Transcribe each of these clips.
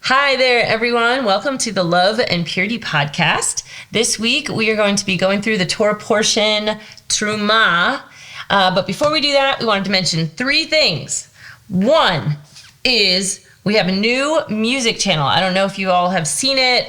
Hi there, everyone. Welcome to the Love and Purity podcast. This week, we are going to be going through the Torah portion, Terumah. But before we do that, we wanted to mention three things. One is we have a new music channel. I don't know if you all have seen it.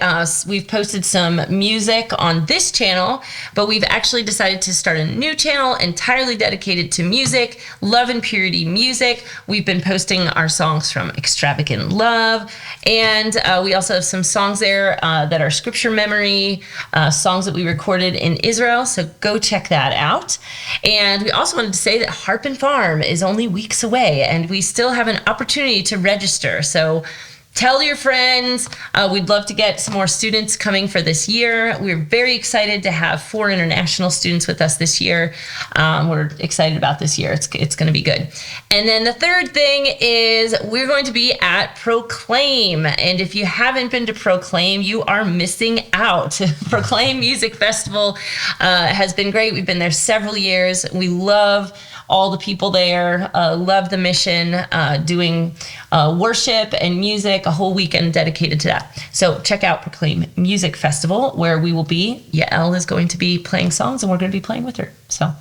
We've posted some music on this channel, but we've actually decided to start a new channel entirely dedicated to music, love and purity music. We've been posting our songs from Extravagant Love, and we also have some songs there that are scripture memory, songs that we recorded in Israel, so go check that out. And we also wanted to say that Harp and Farm is only weeks away, and we still have an opportunity to register. So tell your friends. We'd love to get some more students coming for this year. We're very excited to have 4 international students with us this year. We're excited about this year. It's going to be good. And then the third thing is we're going to be at Proclaim. And if you haven't been to Proclaim, you are missing out. Proclaim Music Festival has been great. We've been there several years. We love all the people there, love the mission, doing worship and music, a whole weekend dedicated to that. So check out Proclaim Music Festival, where we will be. Yael is going to be playing songs, and we're going to be playing with her. So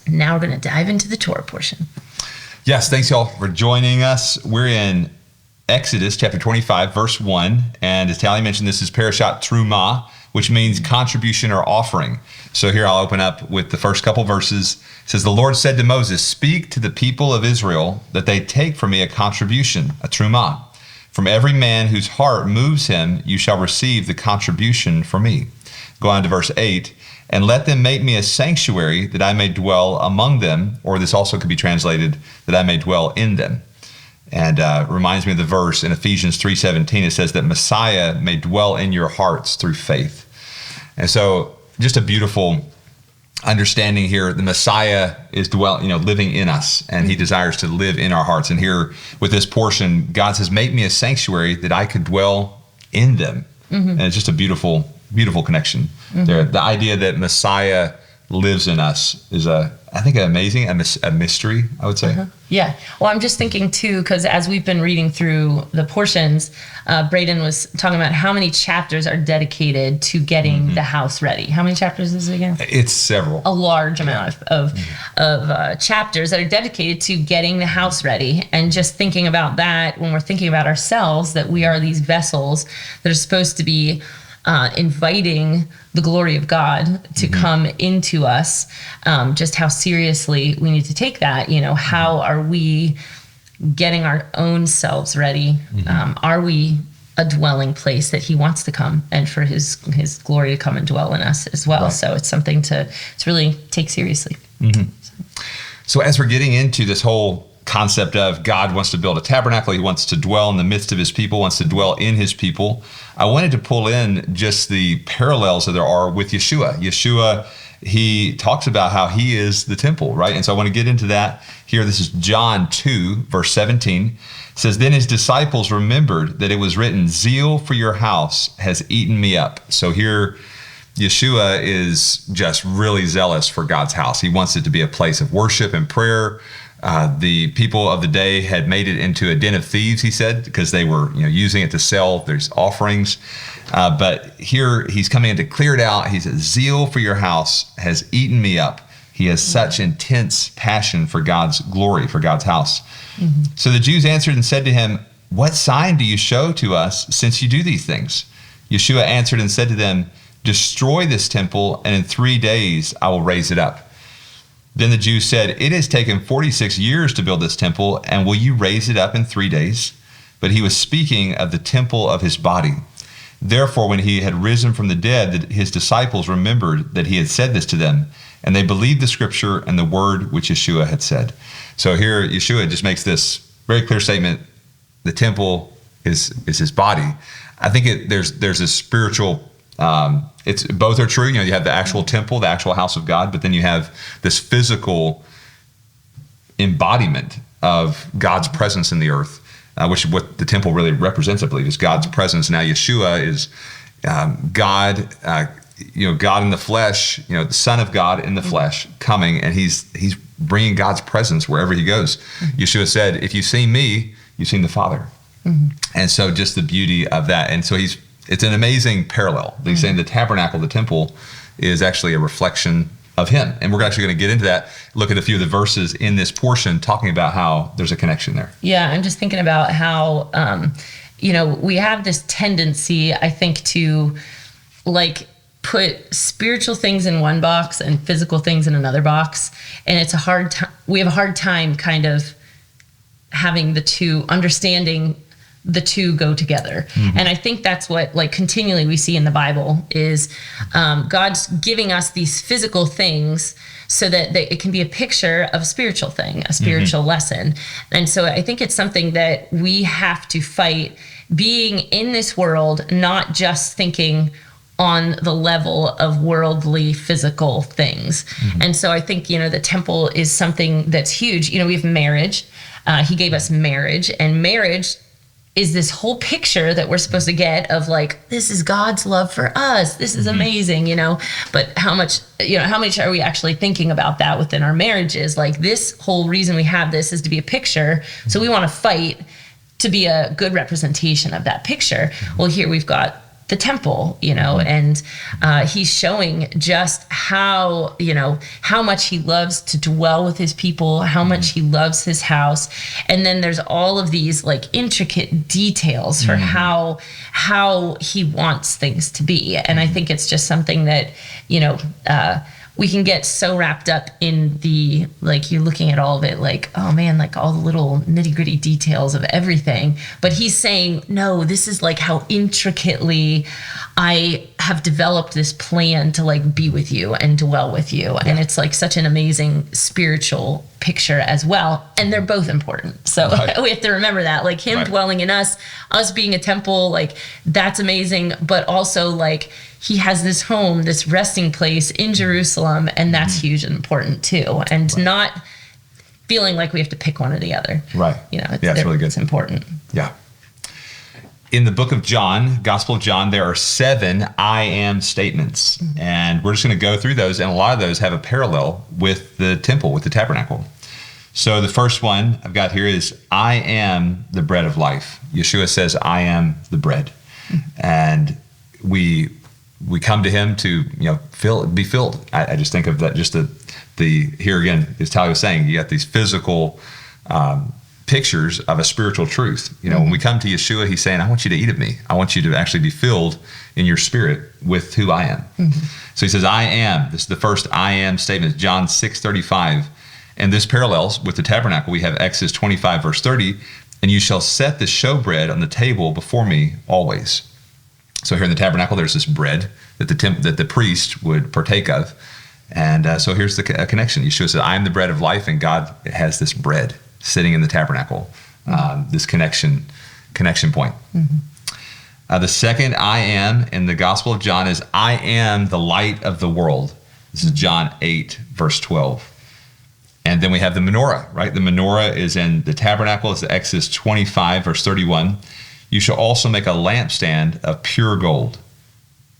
now we're going to dive into the Torah portion. Yes, thanks y'all for joining us. We're in Exodus chapter 25, verse 1. And as Tali mentioned, this is Parashat Terumah, which means contribution or offering. So here I'll open up with the first couple verses. It says, "The Lord said to Moses, speak to the people of Israel that they take from me a contribution, a terumah. From every man whose heart moves him, you shall receive the contribution for me." Go on to verse 8. "And let them make me a sanctuary that I may dwell among them," or this also could be translated, "that I may dwell in them." And reminds me of the verse in Ephesians 3:17. It says that Messiah may dwell in your hearts through faith. And so just a beautiful understanding here. The Messiah is living in us, and he desires to live in our hearts. And here with this portion, God says, make me a sanctuary that I could dwell in them. Mm-hmm. And it's just a beautiful, beautiful connection there. The idea that Messiah lives in us is I think amazing, a mystery, I would say. Yeah. Well, I'm just thinking too, because as we've been reading through the portions, Brayden was talking about how many chapters are dedicated to getting the house ready. How many chapters is it again? It's several. A large amount of chapters that are dedicated to getting the house ready. And just thinking about that, when we're thinking about ourselves, that we are these vessels that are supposed to be inviting the glory of God to come into us, just how seriously we need to take that. How are we getting our own selves ready? Are we a dwelling place that he wants to come, and for his glory to come and dwell in us as well? Right. So it's something to really take seriously. So as we're getting into this whole concept of God wants to build a tabernacle, he wants to dwell in the midst of his people, wants to dwell in his people, I wanted to pull in just the parallels that there are with Yeshua. Yeshua, he talks about how he is the temple, right? And so I want to get into that here. This is John 2, verse 17. It says, "Then his disciples remembered that it was written, 'Zeal for your house has eaten me up.'" So here, Yeshua is just really zealous for God's house. He wants it to be a place of worship and prayer. The people of the day had made it into a den of thieves, he said, because they were using it to sell their offerings. But here he's coming in to clear it out. He says, "Zeal for your house has eaten me up." He has such intense passion for God's glory, for God's house. So the Jews answered and said to him, "What sign do you show to us since you do these things?" Yeshua answered and said to them, "Destroy this temple, and in 3 days I will raise it up." Then the Jews said, "It has taken 46 years to build this temple, and will you raise it up in 3 days?" But he was speaking of the temple of his body. Therefore, when he had risen from the dead, his disciples remembered that he had said this to them, and they believed the scripture and the word which Yeshua had said. So here, Yeshua just makes this very clear statement. The temple is his body. I think there's a spiritual, it's both are true. You have the actual temple, the actual house of God, but then you have this physical embodiment of God's presence in the earth, which what the temple really represents, I believe, is God's presence. Now Yeshua is God, God in the flesh, the Son of God in the flesh coming, and he's bringing God's presence wherever he goes. Yeshua said, "If you've seen me, you've seen the Father." And so just the beauty of that. And so it's an amazing parallel. He's saying the tabernacle, the temple, is actually a reflection of him. And we're actually going to get into that, look at a few of the verses in this portion talking about how there's a connection there. Yeah, I'm just thinking about how, we have this tendency, I think, to like put spiritual things in one box and physical things in another box. And it's we have a hard time kind of having the two, understanding the two go together. And I think that's what like continually we see in the Bible is God's giving us these physical things so that it can be a picture of a spiritual thing, a spiritual lesson. And so I think it's something that we have to fight, being in this world, not just thinking on the level of worldly physical things. And so I think, the temple is something that's huge. We have marriage. He gave us marriage, and marriage is this whole picture that we're supposed to get of like, this is God's love for us. This is amazing, but how much are we actually thinking about that within our marriages? Like, this whole reason we have this is to be a picture. So we want to fight to be a good representation of that picture. Well, here we've got the temple, and he's showing just how much he loves to dwell with his people, how much he loves his house. And then there's all of these like intricate details for how he wants things to be. And I think it's just something that, we can get so wrapped up in the, like, you're looking at all of it like, oh man, like all the little nitty gritty details of everything. But he's saying, no, this is like how intricately I have developed this plan to like be with you and dwell with you. Yeah. And it's like such an amazing spiritual picture as well. And they're both important. So we have to remember that, like him dwelling in us being a temple, like that's amazing. But also like, he has this home, this resting place in Jerusalem, and that's huge and important too. And not feeling like we have to pick one or the other. Right. It's really good. It's important. Yeah. In the book of John, Gospel of John, there are 7 I am statements. And we're just going to go through those. And a lot of those have a parallel with the temple, with the tabernacle. So the first one I've got here is, I am the bread of life. Yeshua says, I am the bread. And we come to him to, be filled. I just think of that, just the here again, as Tali was saying, you got these physical pictures of a spiritual truth. When we come to Yeshua, he's saying, I want you to eat of me. I want you to actually be filled in your spirit with who I am. So he says, I am. This is the first I am statement, John 6:35. And this parallels with the tabernacle. We have Exodus 25, verse 30. And you shall set the showbread on the table before me always. So here in the tabernacle, there's this bread that the priest would partake of. And so here's the connection. Yeshua said, I am the bread of life, and God has this bread sitting in the tabernacle, this connection point. The second I am in the Gospel of John is, I am the light of the world. This is John 8, verse 12. And then we have the menorah, right? The menorah is in the tabernacle. It's Exodus 25, verse 31. You shall also make a lampstand of pure gold.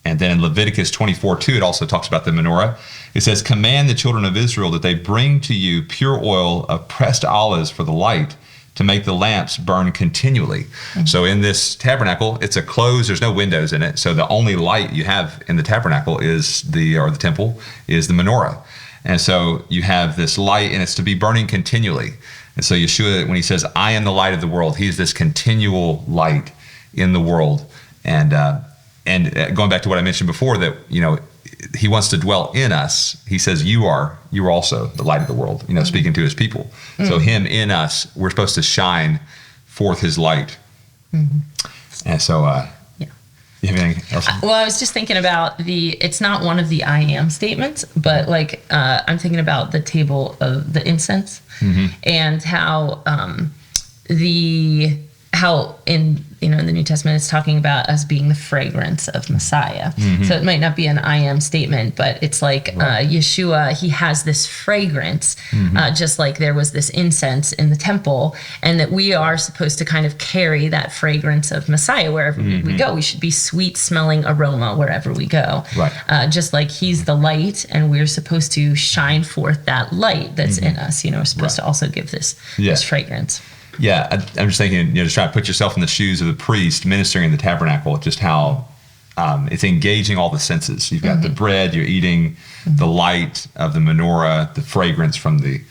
And then in Leviticus 24:2, it also talks about the menorah. It says, command the children of Israel that they bring to you pure oil of pressed olives for the light, to make the lamps burn continually. So in this tabernacle, it's a closed, there's no windows in it. So the only light you have in the tabernacle is the temple, is the menorah. And so you have this light, and it's to be burning continually. And so Yeshua, when he says, I am the light of the world, he's this continual light in the world. And going back to what I mentioned before, that, he wants to dwell in us. He says, you are also the light of the world, speaking to his people. So him in us, we're supposed to shine forth his light. And so, you have anything else? Well, I was just thinking about it's not one of the I am statements, but like I'm thinking about the table of the incense and how in the New Testament it's talking about us being the fragrance of Messiah. So it might not be an I am statement, but it's like Yeshua, he has this fragrance, just like there was this incense in the temple, and that we are supposed to kind of carry that fragrance of Messiah wherever we go. We should be sweet smelling aroma wherever we go. Just like he's the light, and we're supposed to shine forth that light that's in us. We're supposed to also give this fragrance. Yeah, I'm just thinking, just try to put yourself in the shoes of the priest ministering in the tabernacle, just how it's engaging all the senses. You've got the bread, you're eating, the light of the menorah, the fragrance from the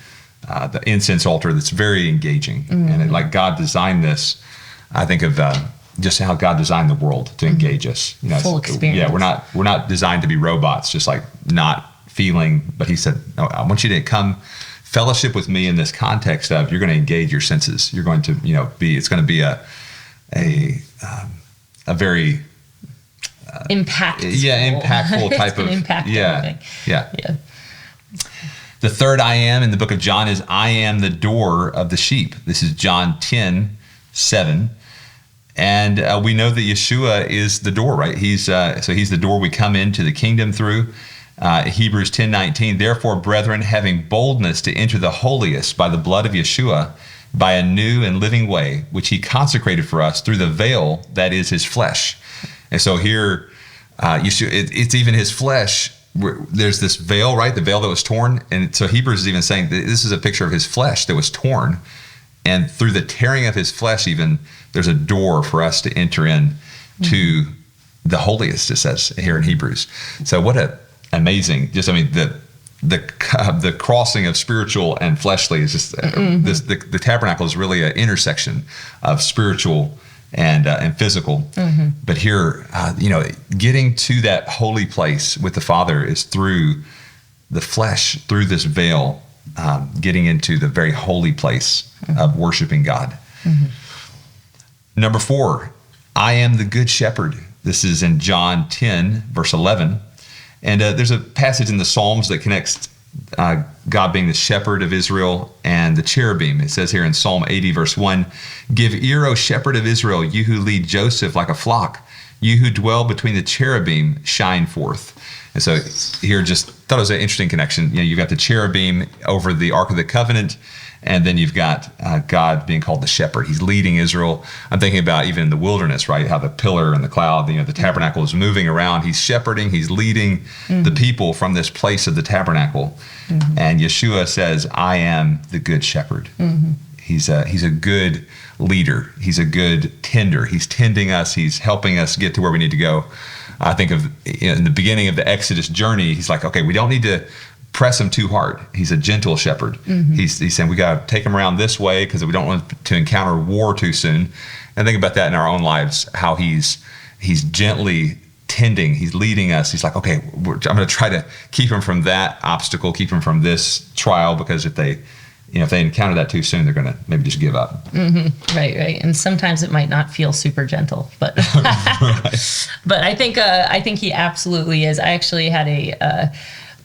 incense altar that's very engaging. And like God designed this, I think of just how God designed the world to engage us. Full experience. Yeah, we're not designed to be robots, just like not feeling, but he said, no, I want you to come fellowship with me in this context of you're going to engage your senses. You're going to, it's going to be a very impactful type of thing. Yeah. The third I am in the book of John is I am the door of the sheep. This is John 10:7. And we know that Yeshua is the door, right? He's the door we come into the kingdom through. Hebrews 10:19, therefore, brethren, having boldness to enter the holiest by the blood of Yeshua, by a new and living way, which he consecrated for us through the veil that is his flesh. And so here, Yeshua, it's even his flesh. There's this veil, right? The veil that was torn. And so Hebrews is even saying that this is a picture of his flesh that was torn. And through the tearing of his flesh, even, there's a door for us to enter in to the holiest, it says here in Hebrews. So what amazing, the crossing of spiritual and fleshly is just the tabernacle is really an intersection of spiritual and physical. But here, getting to that holy place with the Father is through the flesh, through this veil, getting into the very holy place of worshiping God. Number 4, I am the good shepherd. This is in John 10, verse 11. And there's a passage in the Psalms that connects God being the shepherd of Israel and the cherubim. It says here in Psalm 80, verse 1, give ear, O shepherd of Israel, you who lead Joseph like a flock. You who dwell between the cherubim, shine forth. And so here, just thought it was an interesting connection. You've got the cherubim over the Ark of the Covenant, and then you've got God being called the shepherd. He's leading Israel. I'm thinking about even in the wilderness, right? How the pillar and the cloud, the tabernacle is moving around. He's shepherding. He's leading the people from this place of the tabernacle. And Yeshua says, I am the good shepherd. He's a good leader. He's a good tender. He's tending us. He's helping us get to where we need to go. I think of in the beginning of the Exodus journey, he's like, okay, we don't need to press him too hard. He's a gentle shepherd. He's saying we got to take him around this way because we don't want to encounter war too soon. And think about that in our own lives, how he's gently tending, he's leading us. He's like, okay, I'm going to try to keep him from that obstacle, keep him from this trial, because if they encounter that too soon, they're going to maybe just give up. Right. And sometimes it might not feel super gentle, but but I think he absolutely is. I actually had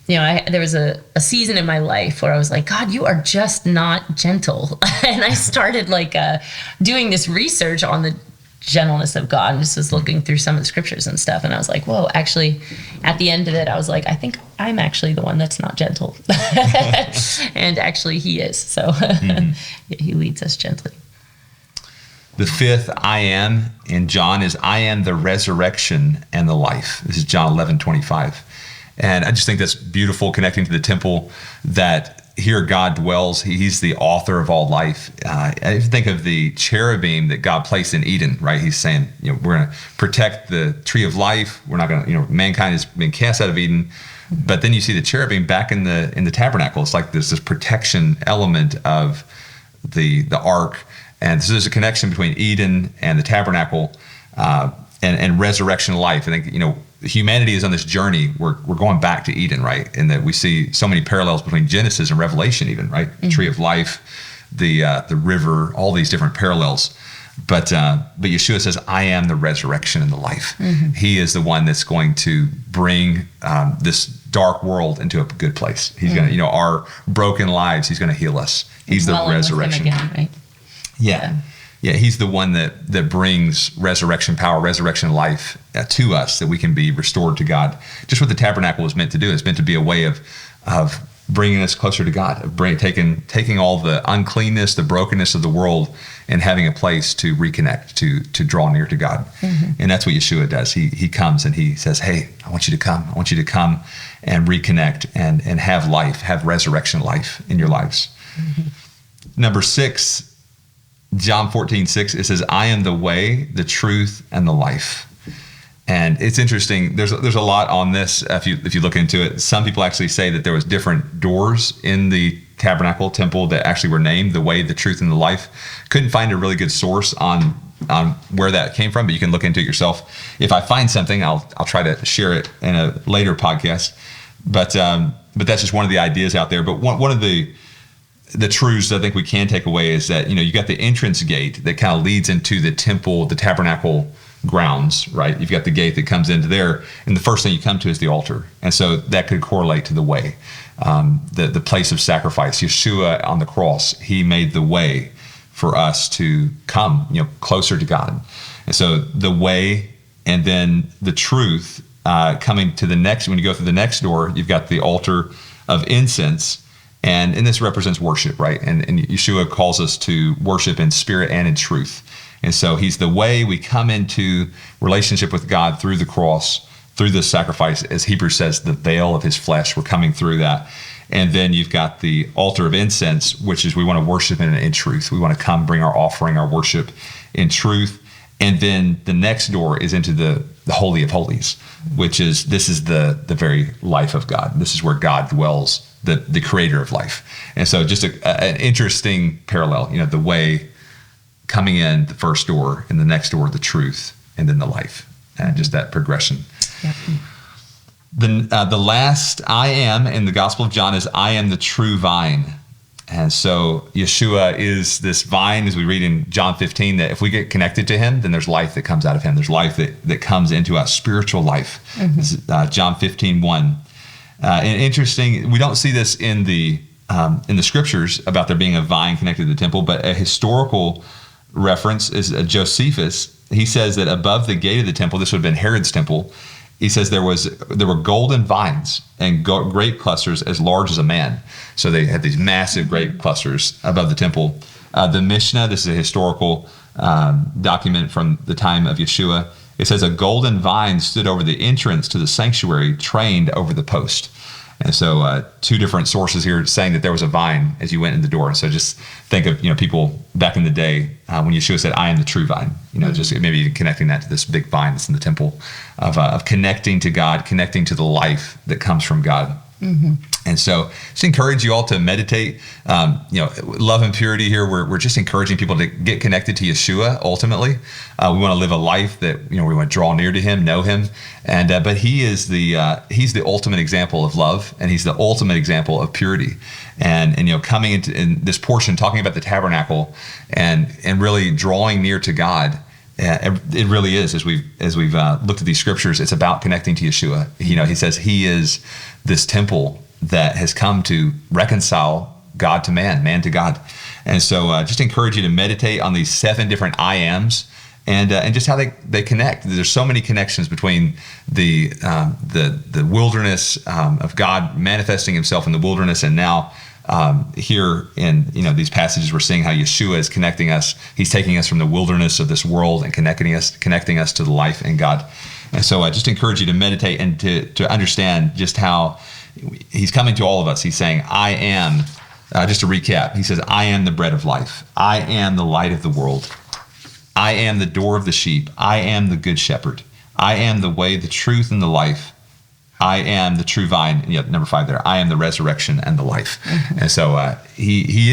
there was a season in my life where I was like, God, you are just not gentle. And I started doing this research on the gentleness of God, and just was looking through some of the scriptures and stuff, and I was like, whoa, actually at the end of it I was like, I think I'm actually the one that's not gentle. And actually he is. So he leads us gently. The 5th I am in John is I am the resurrection and the life. This is John 11:25. And I just think that's beautiful, connecting to the temple, that here God dwells. He's the author of all life. I think of the cherubim that God placed in Eden, right? He's saying, we're going to protect the tree of life. We're not going to, mankind has been cast out of Eden. But then you see the cherubim back in the tabernacle. It's like there's this protection element of the ark. And so there's a connection between Eden and the tabernacle and resurrection life. I think, humanity is on this journey. We're going back to Eden, right? And that we see so many parallels between Genesis and Revelation, even, right? The tree of life, the river, all these different parallels. But Yeshua says, I am the resurrection and the life. He is the one that's going to bring this dark world into a good place. He's going to, our broken lives, he's going to heal us. He's the resurrection. Again, right? Yeah, he's the one that brings resurrection power, resurrection life to us, that we can be restored to God. Just what the tabernacle was meant to do. It's meant to be a way of bringing us closer to God, of taking all the uncleanness, the brokenness of the world, and having a place to reconnect, to draw near to God. And that's what Yeshua does. He comes and he says, hey, I want you to come. I want you to come and reconnect and have life, have resurrection life in your lives. Number 6, John 14:6, it says, I am the way, the truth, and the life. And it's interesting. There's a lot on this if you look into it. Some people actually say that there was different doors in the tabernacle temple that actually were named the way, the truth, and the life. Couldn't find a really good source on where that came from, but you can look into it yourself. If I find something, I'll try to share it in a later podcast. But that's just one of the ideas out there. But one of the truths I think we can take away is that, you got the entrance gate that kind of leads into the temple, the tabernacle grounds, right? You've got the gate that comes into there, and the first thing you come to is the altar. And so that could correlate to the way, the place of sacrifice. Yeshua on the cross, he made the way for us to come, closer to God. And so the way, and then the truth, coming to the next, when you go through the next door, you've got the altar of incense. And this represents worship, right? And Yeshua calls us to worship in spirit and in truth. And so he's the way we come into relationship with God through the cross, through the sacrifice. As Hebrews says, the veil of his flesh, we're coming through that. And then you've got the altar of incense, which is we want to worship in truth. We want to come bring our offering, our worship in truth. And then the next door is into the Holy of Holies, which is, this is the very life of God. This is where God dwells, the creator of life. And so just an interesting parallel, the way coming in the first door, and the next door, the truth, and then the life, and just that progression. Yep. The last I am in the Gospel of John is, I am the true vine. And so Yeshua is this vine, as we read in John 15, that if we get connected to him, then there's life that comes out of him. There's life that comes into us, spiritual life. Mm-hmm. This is, John 15:1. And interesting, we don't see this in the scriptures about there being a vine connected to the temple, but a historical reference is Josephus. He says that above the gate of the temple, this would have been Herod's temple, he says there were golden vines and grape clusters as large as a man. So they had these massive grape clusters above the temple. The Mishnah, this is a historical document from the time of Yeshua. It says a golden vine stood over the entrance to the sanctuary, trained over the post. And so two different sources here saying that there was a vine as you went in the door. So just think of, people back in the day when Yeshua said, I am the true vine, just maybe connecting that to this big vine that's in the temple of connecting to God, connecting to the life that comes from God. Mm-hmm. And so just encourage you all to meditate, love and purity here. We're just encouraging people to get connected to Yeshua. Ultimately, we want to live a life that, we want to draw near to him, know him. And, but he's the ultimate example of love, and he's the ultimate example of purity. And coming into in this portion, talking about the tabernacle and really drawing near to God. It really is, as we've looked at these scriptures, it's about connecting to Yeshua. He says he is this temple that has come to reconcile God to man to God. And so just encourage you to meditate on these 7 different I ams and just how they connect. There's so many connections between the wilderness of God manifesting himself in the wilderness, and now here in these passages we're seeing how Yeshua is connecting us. He's taking us from the wilderness of this world and connecting us to the life in God. And so I just encourage you to meditate and to understand just how he's coming to all of us. He's saying, I am, just to recap, he says, I am the bread of life. I am the light of the world. I am the door of the sheep. I am the good shepherd. I am the way, the truth, and the life. I am the true vine. Yeah, number 5 there. I am the resurrection and the life. Mm-hmm. And so he's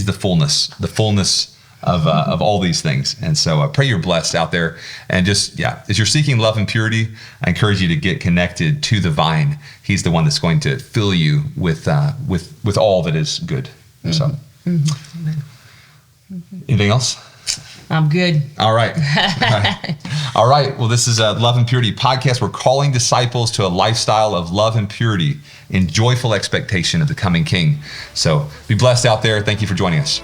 the fullness of all these things. And so I pray you're blessed out there. And just, as you're seeking love and purity, I encourage you to get connected to the vine. He's the one that's going to fill you with all that is good. Mm-hmm. So, anything else? I'm good. All right. All right. Well, this is a Love and Purity podcast. We're calling disciples to a lifestyle of love and purity in joyful expectation of the coming King. So be blessed out there. Thank you for joining us.